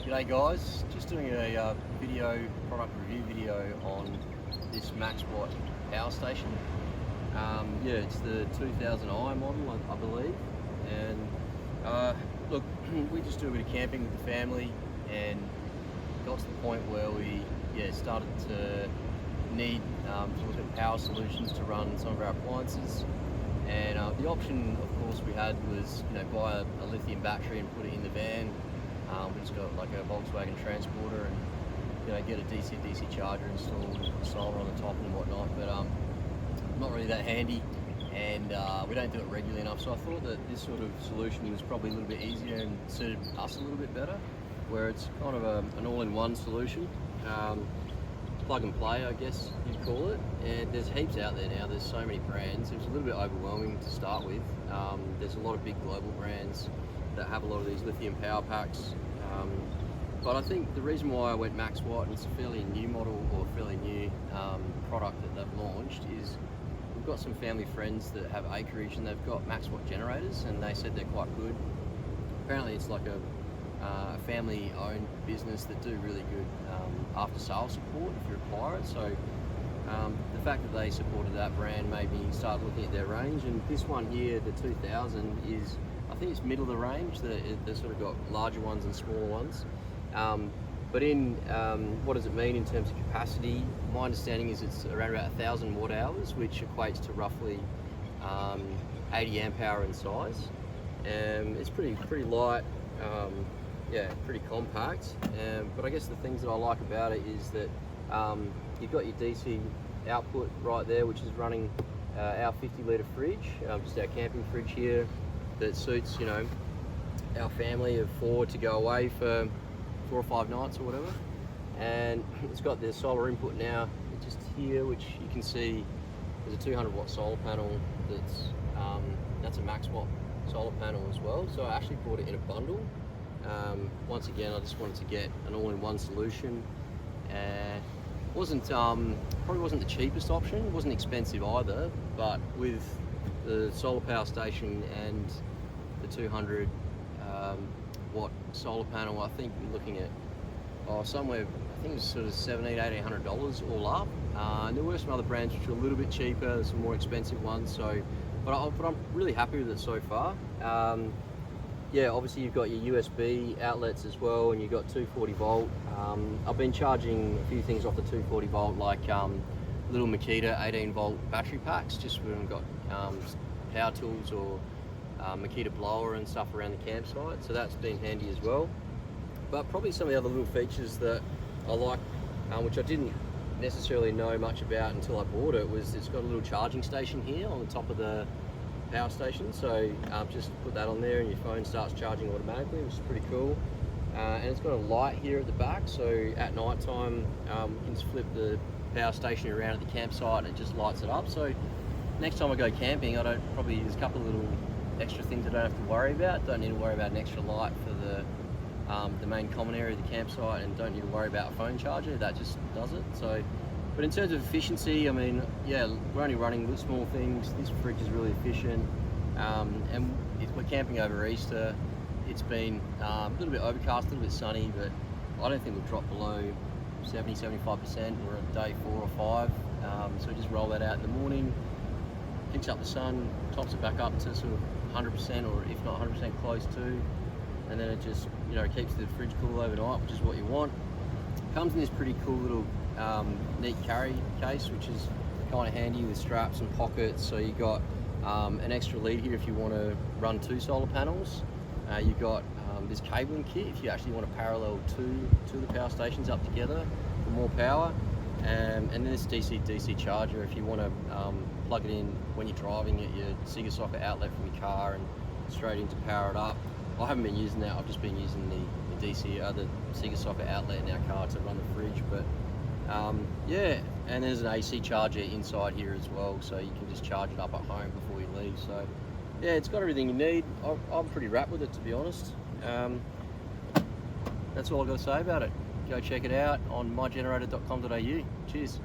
G'day guys, just doing a product review video on this Maxwatt Power Station. Yeah, it's the 2000i model, I believe. And look, we just do a bit of camping with the family, and got to the point where we started to need to look at power solutions to run some of our appliances. And the option, of course, we had was buy a lithium battery and put it in the van. We just got like a Volkswagen transporter and get a DC charger installed with solar on the top and whatnot, but not really that handy, and we don't do it regularly enough. So I thought that this sort of solution was probably a little bit easier and suited us a little bit better, where it's kind of an all-in-one solution. Plug and play, I guess you'd call it, and there's heaps out there now. There's so many brands. It was a little bit overwhelming to start with. There's a lot of big global brands that have a lot of these lithium power packs, but I think the reason why I went Maxwatt, and it's a fairly new model or fairly new product that they've launched, is we've got some family friends that have acreage and they've got Maxwatt generators, and they said they're quite good. Apparently it's like a family-owned business that do really good after-sales support if you require it. So the fact that they supported that brand made me start looking at their range, and this one here, the 2000, is, I think it's middle of the range. They've sort of got larger ones and smaller ones. But in what does it mean in terms of capacity? My understanding is it's around about 1,000 watt hours, which equates to roughly 80 amp hour in size. It's pretty light. Yeah, pretty compact, but I guess the things that I like about it is that you've got your DC output right there, which is running our 50 litre fridge, just our camping fridge here, that suits our family of 4 to go away for 4 or 5 nights or whatever. And it's got the solar input now just here, which you can see there's a 200 watt solar panel. That's a Maxwatt solar panel as well, so I actually bought it in a bundle. Once again, I just wanted to get an all-in-one solution. Probably wasn't the cheapest option, wasn't expensive either, but with the solar power station and the 200 watt solar panel, I think we're looking at somewhere, I think it was sort of $1,700–1,800 all up. And there were some other brands which were a little bit cheaper, some more expensive ones. So, but I'm really happy with it so far. Yeah, obviously you've got your USB outlets as well, and you've got 240 volt. I've been charging a few things off the 240 volt, like little Makita 18 volt battery packs, just when we've got power tools or Makita blower and stuff around the campsite, so that's been handy as well. But probably some of the other little features that I like, which I didn't necessarily know much about until I bought it, was it's got a little charging station here on the top of the power station. So just put that on there and your phone starts charging automatically, which is pretty cool. And it's got a light here at the back, so at night time you can just flip the power station around at the campsite and it just lights it up. So next time I go camping, there's a couple of little extra things I don't have to worry about. Don't need to worry about an extra light for the main common area of the campsite, and don't need to worry about a phone charger. That just does it. So, but in terms of efficiency, I mean, yeah, we're only running small things. This fridge is really efficient, and if we're camping over Easter, it's been a little bit overcast, a little bit sunny, but I don't think we'll drop below 70–75%. We're at day 4 or 5, so we just roll that out in the morning, picks up the sun, tops it back up to sort of 100%, or if not 100% close to, and then it just keeps the fridge cool overnight, which is what you want. Comes in this pretty cool little neat carry case, which is kind of handy with straps and pockets. So you got an extra lead here if you want to run 2 solar panels. You've got this cabling kit if you actually want to parallel two of the power stations up together for more power, and then this DC charger if you want to plug it in when you're driving at your Sega socket outlet from your car and straight in to power it up. I haven't been using that. I've just been using the Sega socket outlet in our car to run the fridge. But yeah, and there's an AC charger inside here as well, so you can just charge it up at home before you leave. So yeah, it's got everything you need. I'm pretty wrapped with it, to be honest. That's all I've got to say about it. Go check it out on mygenerator.com.au. Cheers.